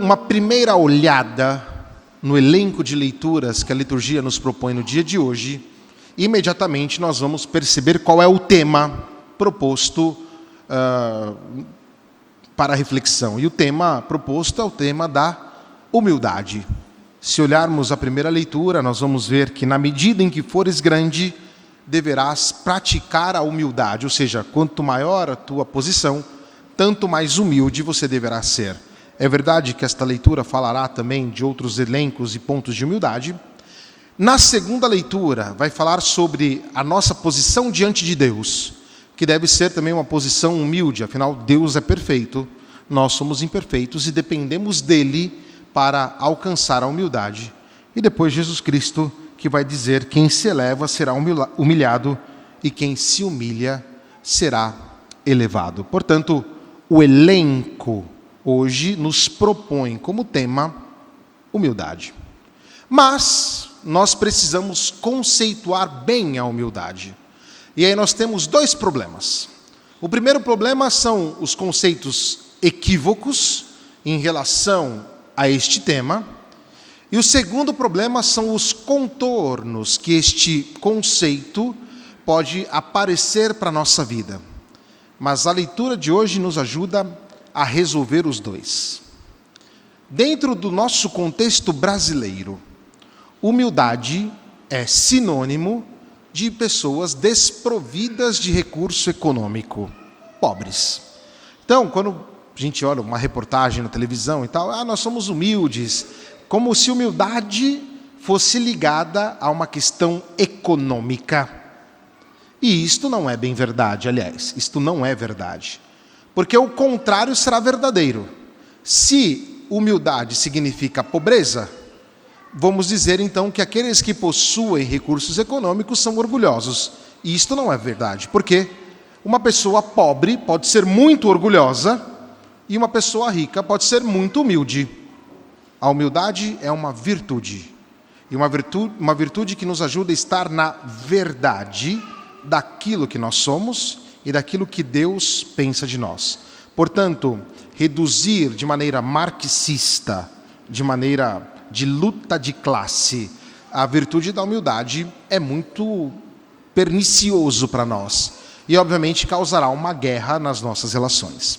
uma primeira olhada no elenco de leituras que a liturgia nos propõe no dia de hoje, imediatamente nós vamos perceber qual é o tema proposto para a reflexão. E o tema proposto é o tema da humildade. Se olharmos a primeira leitura, nós vamos ver que na medida em que fores grande, deverás praticar a humildade, ou seja, quanto maior a tua posição, tanto mais humilde você deverá ser. É verdade que esta leitura falará também de outros elencos e pontos de humildade. Na segunda leitura, vai falar sobre a nossa posição diante de Deus, que deve ser também uma posição humilde, afinal, Deus é perfeito, nós somos imperfeitos e dependemos dele para alcançar a humildade. E depois Jesus Cristo, que vai dizer: quem se eleva será humilhado e quem se humilha será elevado. Portanto, o elenco hoje nos propõe como tema humildade. Mas nós precisamos conceituar bem a humildade. E aí nós temos dois problemas. O primeiro problema são os conceitos equívocos em relação a este tema. E o segundo problema são os contornos que este conceito pode aparecer para a nossa vida. Mas a leitura de hoje nos ajuda a resolver os dois. Dentro do nosso contexto brasileiro, humildade é sinônimo de pessoas desprovidas de recurso econômico, pobres. Então, quando a gente olha uma reportagem na televisão e tal, nós somos humildes, como se humildade fosse ligada a uma questão econômica. E isto não é bem verdade, aliás, isto não é verdade. Porque o contrário será verdadeiro. Se humildade significa pobreza, vamos dizer então que aqueles que possuem recursos econômicos são orgulhosos. E isto não é verdade, porque uma pessoa pobre pode ser muito orgulhosa e uma pessoa rica pode ser muito humilde. A humildade é uma virtude. E uma virtude que nos ajuda a estar na verdade daquilo que nós somos e daquilo que Deus pensa de nós. Portanto, reduzir de maneira marxista, de maneira de luta de classe, a virtude da humildade é muito pernicioso para nós. E, obviamente, causará uma guerra nas nossas relações.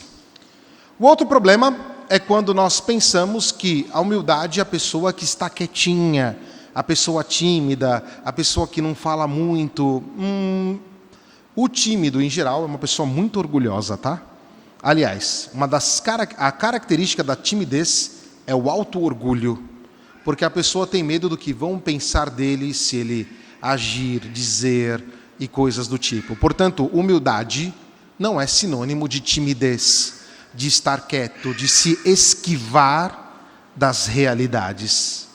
O outro problema é quando nós pensamos que a humildade é a pessoa que está quietinha, a pessoa tímida, a pessoa que não fala muito. O tímido, em geral, é uma pessoa muito orgulhosa, tá? Aliás, a característica da timidez é o auto-orgulho, porque a pessoa tem medo do que vão pensar dele se ele agir, dizer e coisas do tipo. Portanto, humildade não é sinônimo de timidez, de estar quieto, de se esquivar das realidades.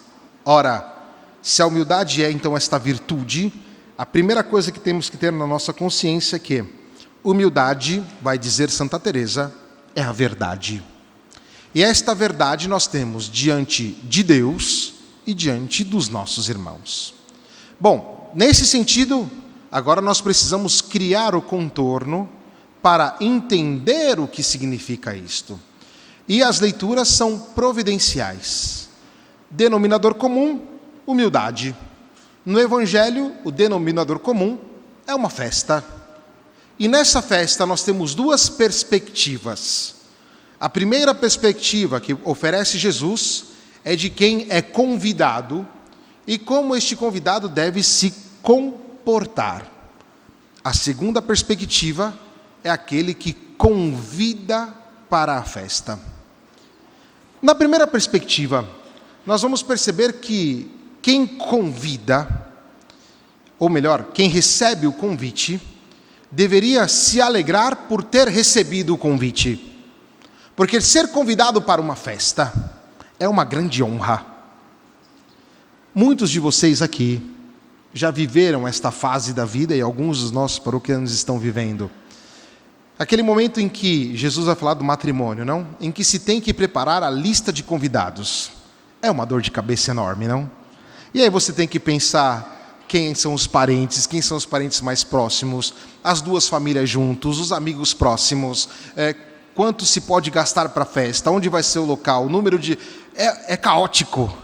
Ora, se a humildade é então esta virtude, a primeira coisa que temos que ter na nossa consciência é que humildade, vai dizer Santa Teresa, é a verdade. E esta verdade nós temos diante de Deus e diante dos nossos irmãos. Bom, nesse sentido, agora nós precisamos criar o contorno para entender o que significa isto. E as leituras são providenciais. Denominador comum, humildade. No Evangelho, o denominador comum é uma festa. E nessa festa nós temos duas perspectivas. A primeira perspectiva que oferece Jesus é de quem é convidado e como este convidado deve se comportar. A segunda perspectiva é aquele que convida para a festa. Na primeira perspectiva, nós vamos perceber que quem convida, ou melhor, quem recebe o convite, deveria se alegrar por ter recebido o convite. Porque ser convidado para uma festa é uma grande honra. Muitos de vocês aqui já viveram esta fase da vida e alguns dos nossos paroquianos estão vivendo. Aquele momento em que Jesus vai falar do matrimônio, não? Em que se tem que preparar a lista de convidados. É uma dor de cabeça enorme, não? E aí você tem que pensar quem são os parentes mais próximos, as duas famílias juntos, os amigos próximos, quanto se pode gastar para a festa, onde vai ser o local, o número de... é caótico.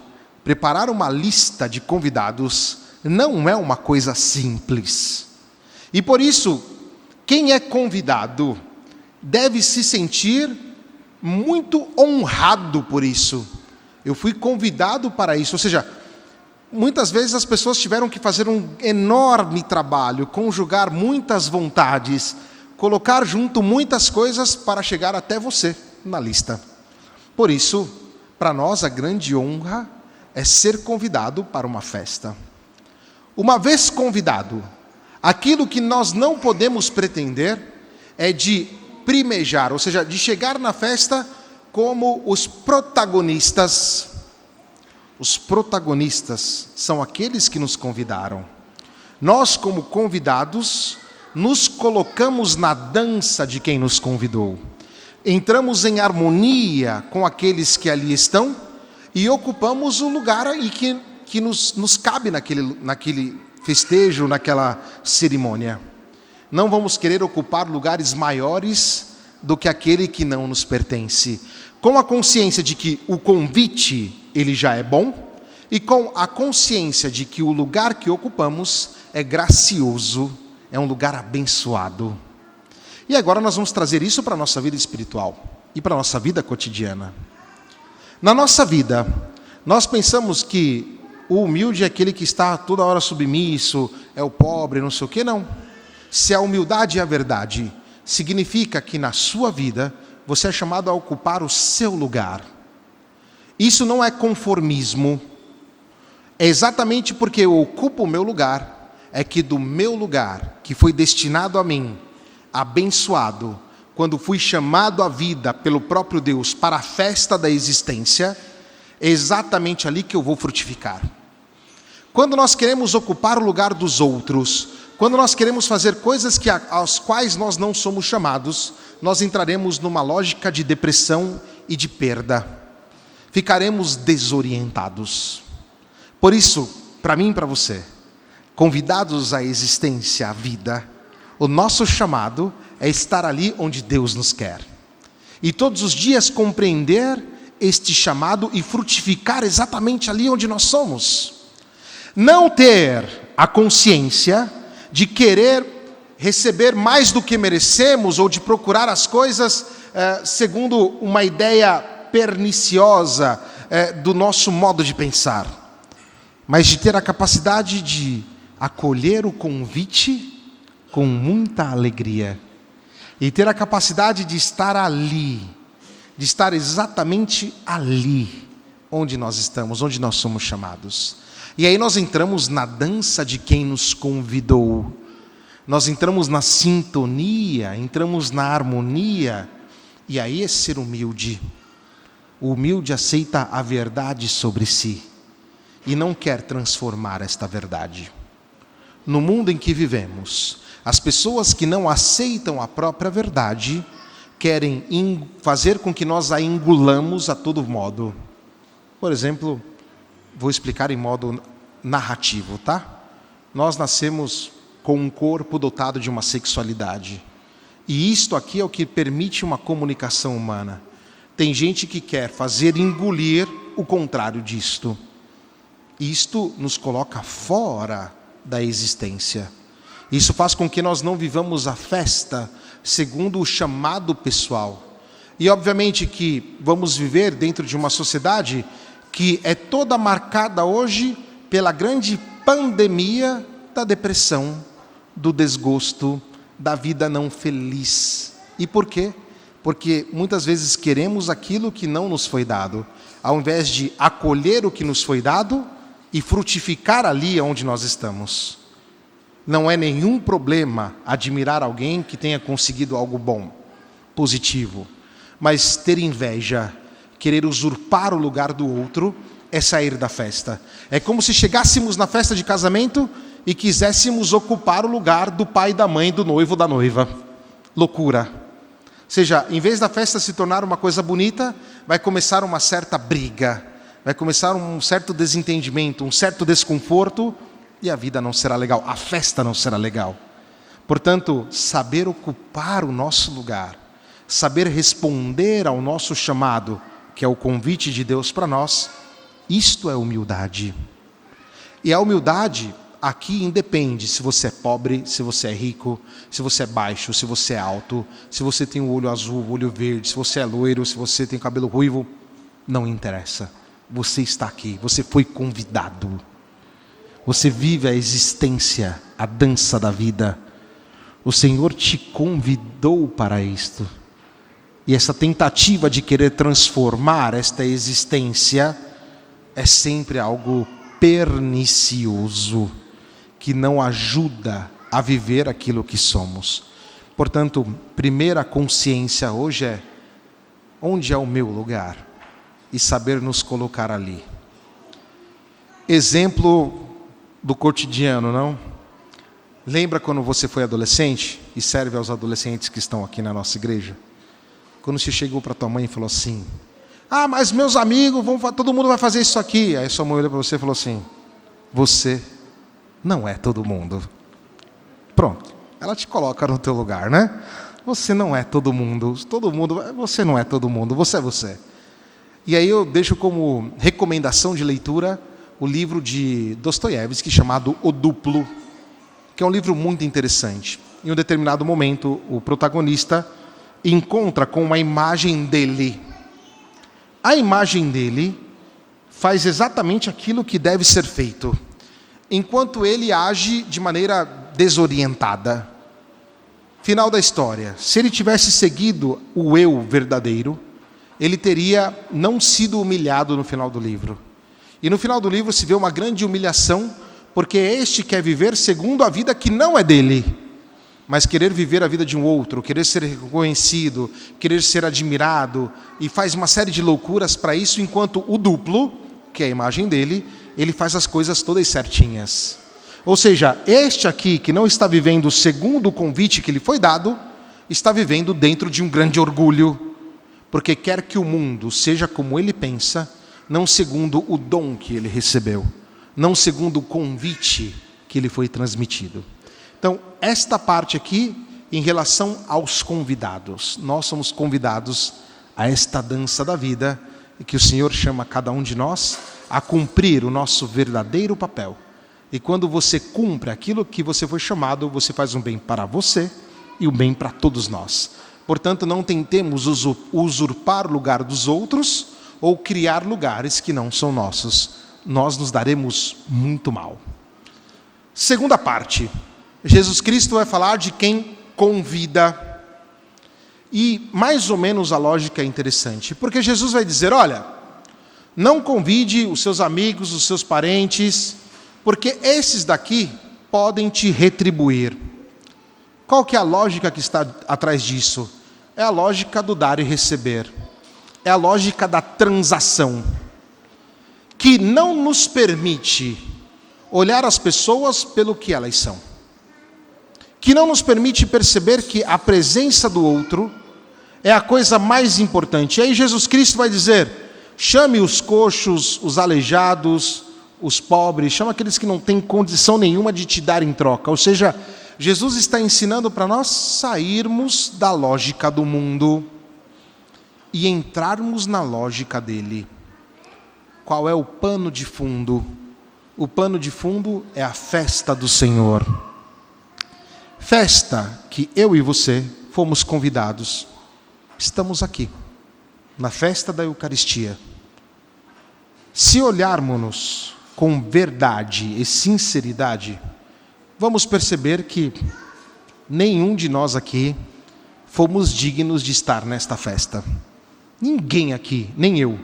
Preparar uma lista de convidados não é uma coisa simples. E por isso, quem é convidado deve se sentir muito honrado por isso. Eu fui convidado para isso. Ou seja, muitas vezes as pessoas tiveram que fazer um enorme trabalho, conjugar muitas vontades, colocar junto muitas coisas para chegar até você na lista. Por isso, para nós a grande honra é ser convidado para uma festa. Uma vez convidado, aquilo que nós não podemos pretender é de primejar, ou seja, de chegar na festa como os protagonistas. Os protagonistas são aqueles que nos convidaram. Nós, como convidados, nos colocamos na dança de quem nos convidou. Entramos em harmonia com aqueles que ali estão e ocupamos o lugar e que nos cabe naquele festejo, naquela cerimônia. Não vamos querer ocupar lugares maiores do que aquele que não nos pertence. Com a consciência de que o convite, ele já é bom, e com a consciência de que o lugar que ocupamos é gracioso, é um lugar abençoado. E agora nós vamos trazer isso para a nossa vida espiritual e para a nossa vida cotidiana. Na nossa vida, nós pensamos que o humilde é aquele que está toda hora submisso, é o pobre, não sei o quê, não. Se a humildade é a verdade, significa que na sua vida você é chamado a ocupar o seu lugar. Isso não é conformismo. É exatamente porque eu ocupo o meu lugar, é que do meu lugar, que foi destinado a mim, abençoado, quando fui chamado à vida pelo próprio Deus para a festa da existência, é exatamente ali que eu vou frutificar. Quando nós queremos ocupar o lugar dos outros, quando nós queremos fazer coisas às quais nós não somos chamados, nós entraremos numa lógica de depressão e de perda. Ficaremos desorientados. Por isso, para mim e para você, convidados à existência, à vida, o nosso chamado é estar ali onde Deus nos quer. E todos os dias compreender este chamado e frutificar exatamente ali onde nós somos. Não ter a consciência de querer receber mais do que merecemos ou de procurar as coisas segundo uma ideia perniciosa do nosso modo de pensar, mas de ter a capacidade de acolher o convite com muita alegria e ter a capacidade de estar ali, de estar exatamente ali onde nós estamos, onde nós somos chamados. E aí nós entramos na dança de quem nos convidou. Nós entramos na sintonia, entramos na harmonia. E aí é ser humilde. O humilde aceita a verdade sobre si e não quer transformar esta verdade. No mundo em que vivemos, as pessoas que não aceitam a própria verdade querem fazer com que nós a engulamos a todo modo. Por exemplo, vou explicar em modo narrativo, tá? Nós nascemos com um corpo dotado de uma sexualidade. E isto aqui é o que permite uma comunicação humana. Tem gente que quer fazer engolir o contrário disto. Isto nos coloca fora da existência. Isso faz com que nós não vivamos a festa segundo o chamado pessoal. E obviamente que vamos viver dentro de uma sociedade que é toda marcada hoje pela grande pandemia da depressão, do desgosto, da vida não feliz. E por quê? Porque muitas vezes queremos aquilo que não nos foi dado, ao invés de acolher o que nos foi dado e frutificar ali onde nós estamos. Não é nenhum problema admirar alguém que tenha conseguido algo bom, positivo, mas ter inveja, querer usurpar o lugar do outro, é sair da festa. É como se chegássemos na festa de casamento e quiséssemos ocupar o lugar do pai, da mãe, do noivo, da noiva. Loucura. Ou seja, em vez da festa se tornar uma coisa bonita, vai começar uma certa briga, vai começar um certo desentendimento, um certo desconforto, e a vida não será legal, a festa não será legal. Portanto, saber ocupar o nosso lugar, saber responder ao nosso chamado que é o convite de Deus para nós, isto é humildade. E a humildade aqui independe se você é pobre, se você é rico, se você é baixo, se você é alto, se você tem o olho azul, o olho verde, se você é loiro, se você tem cabelo ruivo, não interessa. Você está aqui, você foi convidado. Você vive a existência, a dança da vida. O Senhor te convidou para isto. E essa tentativa de querer transformar esta existência é sempre algo pernicioso, que não ajuda a viver aquilo que somos. Portanto, primeira consciência hoje é: onde é o meu lugar? E saber nos colocar ali. Exemplo do cotidiano, não? Lembra quando você foi adolescente? E serve aos adolescentes que estão aqui na nossa igreja. Quando você chegou para tua mãe e falou assim: ah, mas meus amigos, todo mundo vai fazer isso aqui. Aí sua mãe olhou para você e falou assim: você não é todo mundo. Pronto, ela te coloca no teu lugar, né? Você não é todo mundo, você não é todo mundo, você é você. E aí eu deixo como recomendação de leitura o livro de Dostoiévski chamado O Duplo, que é um livro muito interessante. Em um determinado momento, o protagonista encontra com uma imagem dele. A imagem dele faz exatamente aquilo que deve ser feito, enquanto ele age de maneira desorientada. Final da história: se ele tivesse seguido o eu verdadeiro, ele teria não sido humilhado no final do livro. E no final do livro se vê uma grande humilhação, porque este quer viver segundo a vida que não é dele, mas querer viver a vida de um outro, querer ser reconhecido, querer ser admirado, e faz uma série de loucuras para isso, enquanto o duplo, que é a imagem dele, ele faz as coisas todas certinhas. Ou seja, este aqui, que não está vivendo segundo o convite que lhe foi dado, está vivendo dentro de um grande orgulho, porque quer que o mundo seja como ele pensa, não segundo o dom que ele recebeu, não segundo o convite que lhe foi transmitido. Então, esta parte aqui, em relação aos convidados. Nós somos convidados a esta dança da vida, e que o Senhor chama cada um de nós a cumprir o nosso verdadeiro papel. E quando você cumpre aquilo que você foi chamado, você faz um bem para você e um bem para todos nós. Portanto, não tentemos usurpar o lugar dos outros ou criar lugares que não são nossos. Nós nos daremos muito mal. Segunda parte. Jesus Cristo vai falar de quem convida. E mais ou menos a lógica é interessante. Porque Jesus vai dizer: olha, não convide os seus amigos, os seus parentes, porque esses daqui podem te retribuir. Qual que é a lógica que está atrás disso? É a lógica do dar e receber. É a lógica da transação, que não nos permite olhar as pessoas pelo que elas são, que não nos permite perceber que a presença do outro é a coisa mais importante. E aí Jesus Cristo vai dizer: chame os coxos, os aleijados, os pobres, chama aqueles que não têm condição nenhuma de te dar em troca. Ou seja, Jesus está ensinando para nós sairmos da lógica do mundo e entrarmos na lógica dele. Qual é o pano de fundo? O pano de fundo é a festa do Senhor. Festa que eu e você fomos convidados. Estamos aqui, na festa da Eucaristia. Se olharmos-nos com verdade e sinceridade, vamos perceber que nenhum de nós aqui fomos dignos de estar nesta festa. Ninguém aqui, nem eu,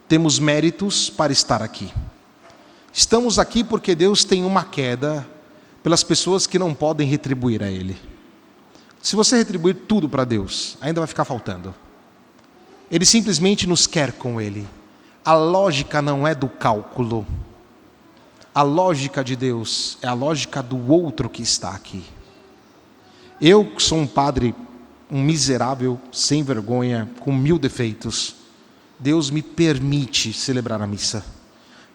temos méritos para estar aqui. Estamos aqui porque Deus tem uma queda pelas pessoas que não podem retribuir a Ele. Se você retribuir tudo para Deus, ainda vai ficar faltando. Ele simplesmente nos quer com Ele. A lógica não é do cálculo. A lógica de Deus é a lógica do outro que está aqui. Eu sou um padre, um miserável, sem vergonha, com 1000 defeitos. Deus me permite celebrar a missa.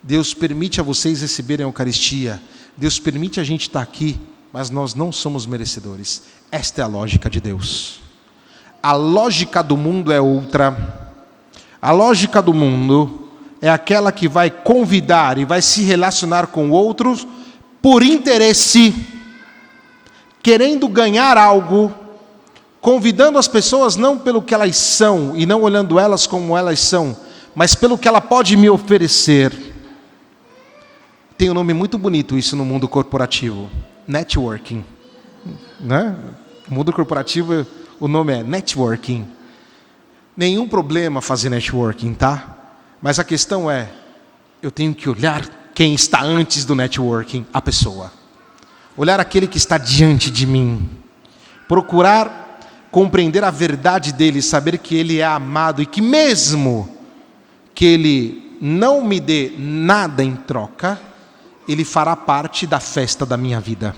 Deus permite a vocês receberem a Eucaristia. Deus permite a gente estar aqui, mas nós não somos merecedores. Esta é a lógica de Deus. A lógica do mundo é outra. A lógica do mundo é aquela que vai convidar e vai se relacionar com outros por interesse, querendo ganhar algo, convidando as pessoas não pelo que elas são e não olhando elas como elas são, mas pelo que ela pode me oferecer. Tem um nome muito bonito isso no mundo corporativo: networking, né? No mundo corporativo o nome é networking. Nenhum problema fazer networking, tá? Mas a questão é, eu tenho que olhar quem está antes do networking, a pessoa. Olhar aquele que está diante de mim. Procurar compreender a verdade dele, saber que ele é amado e que mesmo que ele não me dê nada em troca, ele fará parte da festa da minha vida.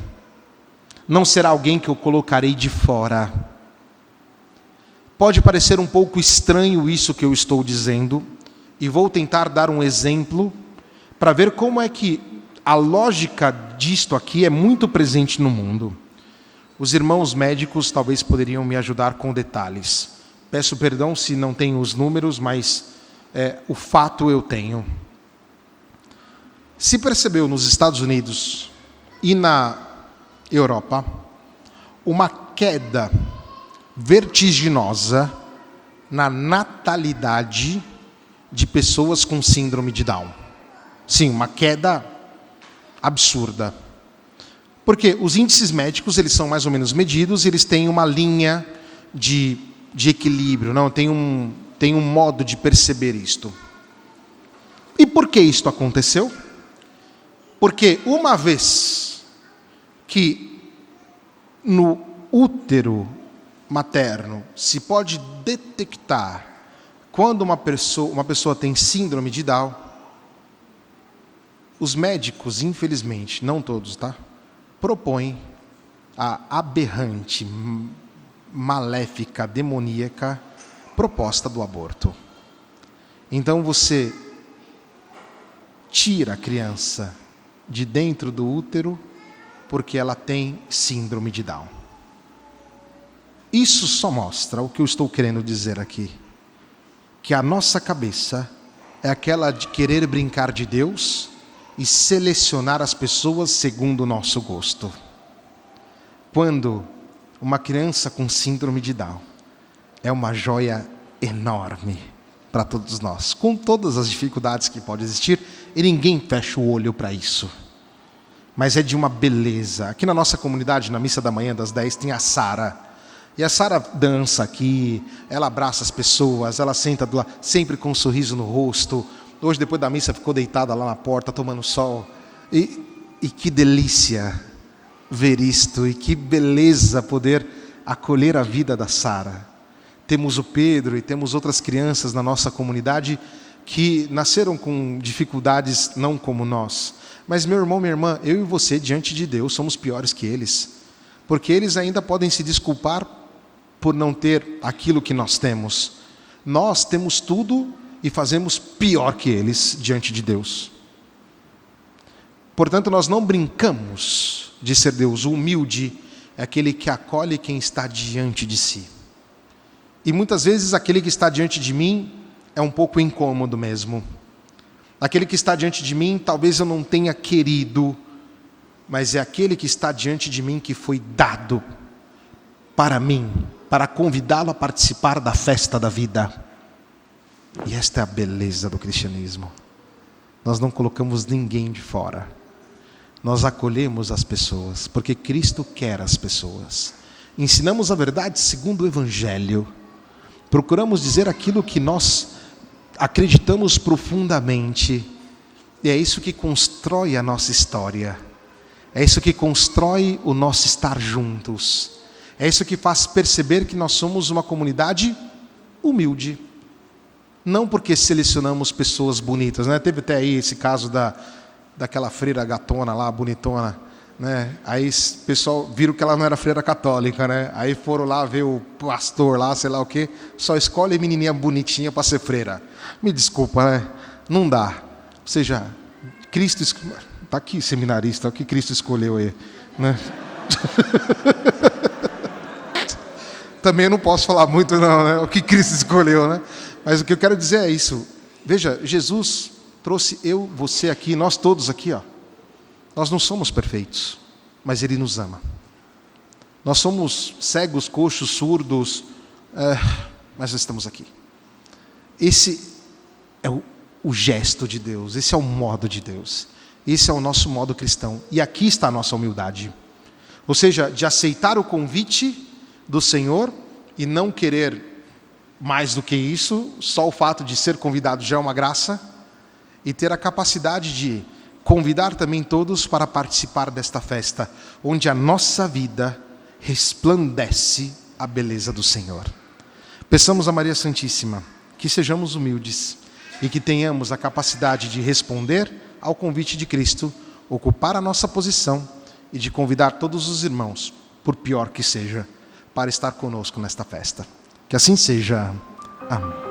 Não será alguém que eu colocarei de fora. Pode parecer um pouco estranho isso que eu estou dizendo, e vou tentar dar um exemplo para ver como é que a lógica disto aqui é muito presente no mundo. Os irmãos médicos talvez poderiam me ajudar com detalhes. Peço perdão se não tenho os números, mas o fato eu tenho. Se percebeu nos Estados Unidos e na Europa uma queda vertiginosa na natalidade de pessoas com síndrome de Down. Sim, uma queda absurda. Porque os índices médicos, eles são mais ou menos medidos, eles têm uma linha de equilíbrio, não? Tem um modo de perceber isto. E por que isto aconteceu? Porque uma vez que no útero materno se pode detectar quando uma pessoa tem síndrome de Down, os médicos, infelizmente, não todos, tá? Propõem a aberrante, maléfica, demoníaca proposta do aborto. Então você tira a criança de dentro do útero porque ela tem síndrome de Down. Isso só mostra o que eu estou querendo dizer aqui. Que a nossa cabeça é aquela de querer brincar de Deus e selecionar as pessoas segundo o nosso gosto. Quando uma criança com síndrome de Down é uma joia enorme para todos nós, com todas as dificuldades que podem existir, e ninguém fecha o olho para isso. Mas é de uma beleza. Aqui na nossa comunidade, na missa da manhã das 10, tem a Sara. E a Sara dança aqui, ela abraça as pessoas, ela senta sempre com um sorriso no rosto. Hoje, depois da missa, ficou deitada lá na porta, tomando sol. E que delícia ver isto, e que beleza poder acolher a vida da Sara. Temos o Pedro e temos outras crianças na nossa comunidade que nasceram com dificuldades não como nós. Mas meu irmão, minha irmã, eu e você, diante de Deus, somos piores que eles. Porque eles ainda podem se desculpar por não ter aquilo que nós temos. Nós temos tudo e fazemos pior que eles diante de Deus. Portanto, nós não brincamos de ser Deus. O humilde é aquele que acolhe quem está diante de si. E muitas vezes aquele que está diante de mim é um pouco incômodo mesmo. Aquele que está diante de mim, talvez eu não tenha querido, mas é aquele que está diante de mim que foi dado para mim, para convidá-lo a participar da festa da vida. E esta é a beleza do cristianismo. Nós não colocamos ninguém de fora. Nós acolhemos as pessoas, porque Cristo quer as pessoas. Ensinamos a verdade segundo o Evangelho. Procuramos dizer aquilo que nós acreditamos profundamente. E é isso que constrói a nossa história. É isso que constrói o nosso estar juntos. É isso que faz perceber que nós somos uma comunidade humilde. Não porque selecionamos pessoas bonitas, né? Teve até aí esse caso daquela freira gatona lá, bonitona, né? Aí o pessoal viram que ela não era freira católica, né? Aí foram lá ver o pastor lá, sei lá o quê, só escolhe menininha bonitinha para ser freira. Me desculpa, né? Não dá. Ou seja, Cristo... Está aqui seminarista, o que Cristo escolheu aí, né? Também não posso falar muito não, né? O que Cristo escolheu, né? Mas o que eu quero dizer é isso. Veja, Jesus trouxe eu, você aqui, nós todos aqui, ó. Nós não somos perfeitos, mas Ele nos ama. Nós somos cegos, coxos, surdos, mas nós estamos aqui. Esse é o gesto de Deus, esse é o modo de Deus. Esse é o nosso modo cristão. E aqui está a nossa humildade. Ou seja, de aceitar o convite do Senhor e não querer mais do que isso, só o fato de ser convidado já é uma graça, e ter a capacidade de convidar também todos para participar desta festa, onde a nossa vida resplandece a beleza do Senhor. Peçamos a Maria Santíssima que sejamos humildes e que tenhamos a capacidade de responder ao convite de Cristo, ocupar a nossa posição e de convidar todos os irmãos, por pior que seja, para estar conosco nesta festa. Que assim seja. Amém.